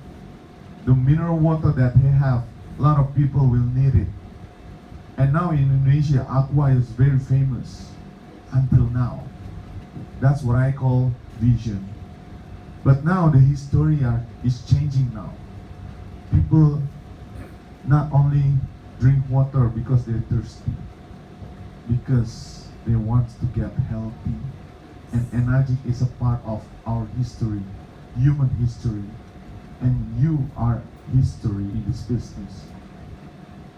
the mineral water that he have, a lot of people will need it. And now in Indonesia, Aqua is very famous until now. That's what I call vision. But now the history is changing now. People not only drink water because they're thirsty, because they want to get healthy. And Enagic is a part of our history, human history. And you are history in this business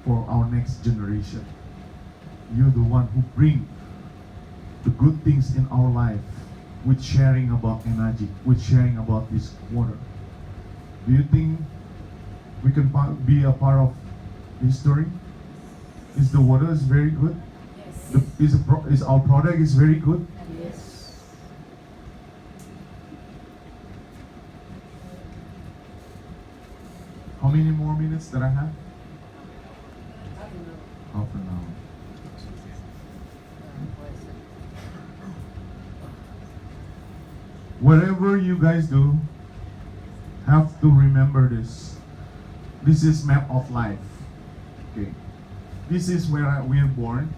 for our next generation. You're the one who bring the good things in our life with sharing about Enagic, with sharing about this water. Do you think we can be a part of history? Is the water is very good? Yes. Is our product is very good? Yes. How many more minutes that I have? I don't know. Half an hour. Whatever you guys do, have to remember this. This is map of life. Okay. This is where we are born,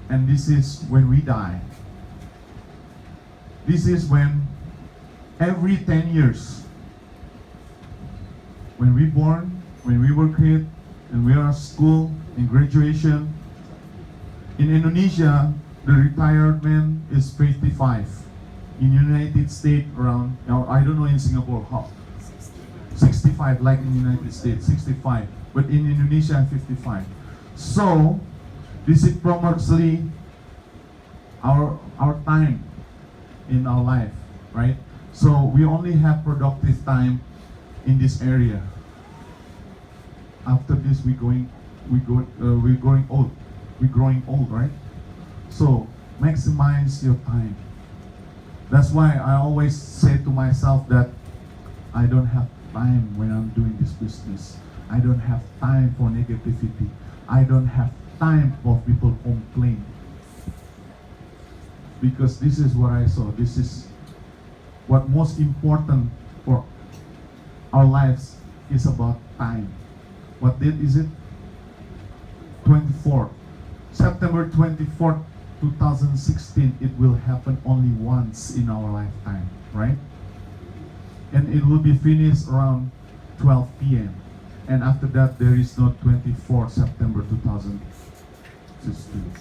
and this is when we die. This is when every 10 years, when we born, when we were kid, and we are at school, in graduation. In Indonesia, the retirement is 55. In United States, around, I don't know in Singapore, how? 65, like in United States, 65. But in Indonesia, 55. So, this is mostly our time in our life, right? So, we only have productive time in this area. After this, we're growing old. We're growing old, right? So, maximize your time. That's why I always say to myself that I don't have time when I'm doing this business. I don't have time for negativity. I don't have time for people complain. Because this is what I saw. This is what most important for our lives is about time. What date is it? 24th. September 24th, 2016, it will happen only once in our lifetime, right? And it will be finished around 12 p.m. And after that, there is no 24th September 2016.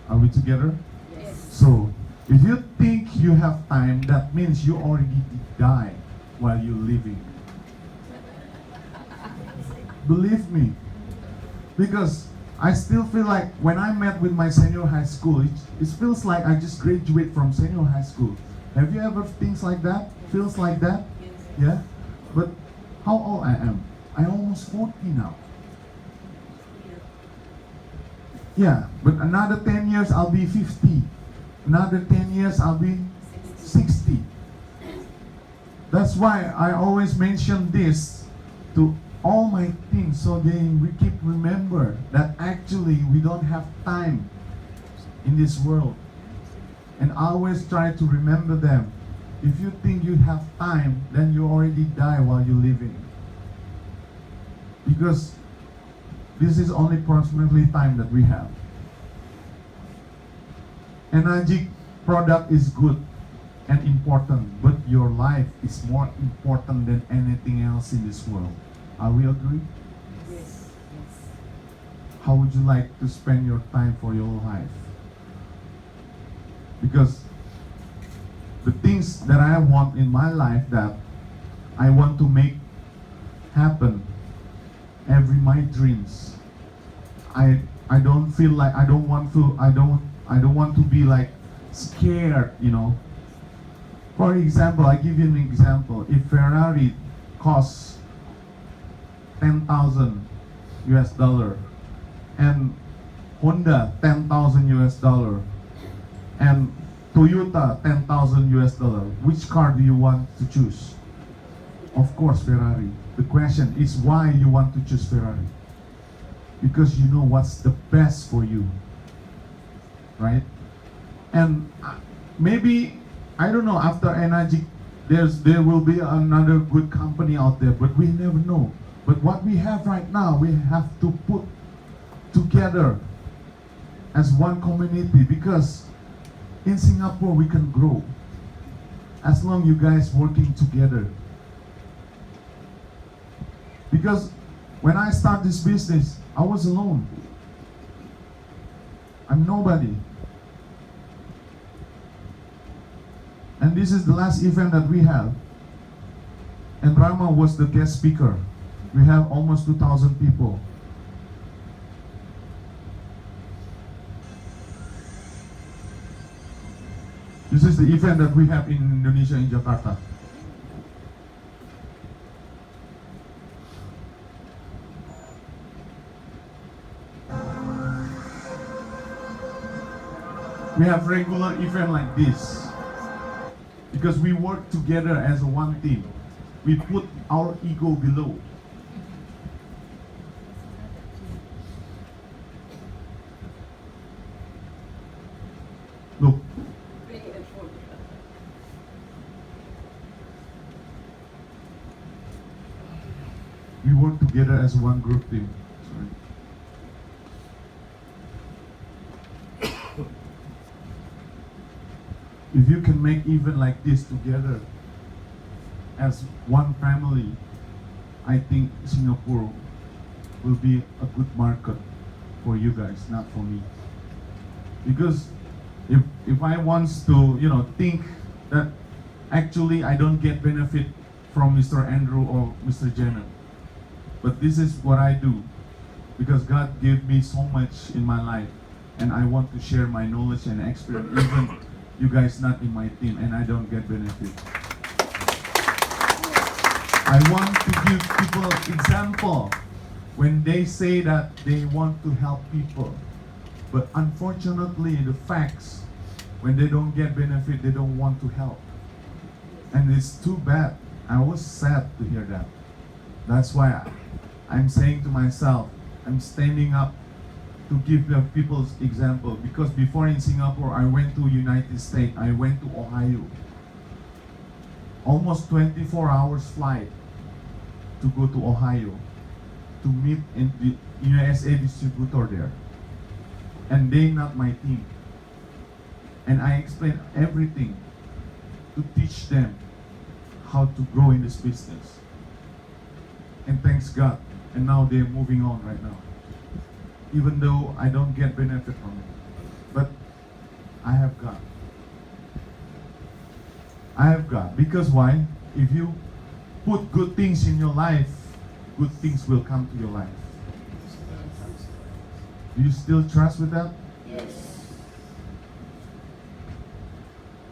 Are we together? Yes. So, if you think you have time, that means you already die while you're living. Believe me. Because I still feel like when I met with my senior high school, it feels like I just graduated from senior high school. Have you ever things like that? Feels like that? Yeah? But how old I am? I'm almost 40 now. Yeah, but another 10 years I'll be 50. Another 10 years I'll be 60. That's why I always mention this to all my things, so we keep remember that actually we don't have time in this world. And I always try to remember them. If you think you have time, then you already die while you're living. Because this is only approximately time that we have. Enagic product is good and important, but your life is more important than anything else in this world. Are we agree? Yes. How would you like to spend your time for your life? Because the things that I want in my life that I want to make happen, every my dreams, I don't feel like I don't want to be like scared, you know. For example, I give you an example. If Ferrari costs 10,000 US dollar and Honda 10,000 US dollar and Toyota 10,000 US dollar, which car do you want to choose? Of course, Ferrari. The question is why you want to choose Ferrari? Because you know what's the best for you, right? And maybe, I don't know, after Enagic, there will be another good company out there, but we never know. But what we have right now, we have to put together as one community, because in Singapore we can grow as long you guys working together. Because when I start this business, I was alone. I'm nobody. And this is the last event that we have. And Rama was the guest speaker. We have almost 2,000 people. This is the event that we have in Indonesia, in Jakarta. We have regular event like this because we work together as one team. We put our ego below. Look, Very helpful. we work together as one group team. Sorry. If you can make event like this together as one family, I think Singapore will be a good market for you guys, not for me. Because if I want to, think that actually I don't get benefit from Mr. Andrew or Mr. Jenner, but this is what I do because God gave me so much in my life, and I want to share my knowledge and experience, even you guys not in my team, and I don't get benefit. I want to give people example when they say that they want to help people, but unfortunately the facts, when they don't get benefit, they don't want to help, and it's too bad. I was sad to hear that. That's why I'm saying to myself, I'm standing up to give the people's example, because before in Singapore, I went to United States, I went to Ohio. Almost 24 hours flight to go to Ohio to meet in the USA distributor there. And they not my team. And I explained everything to teach them how to grow in this business. And thanks God. And now they're moving on right now. Even though I don't get benefit from it. But I have God. I have God. Because why? If you put good things in your life, good things will come to your life. Do you still trust with that? Yes.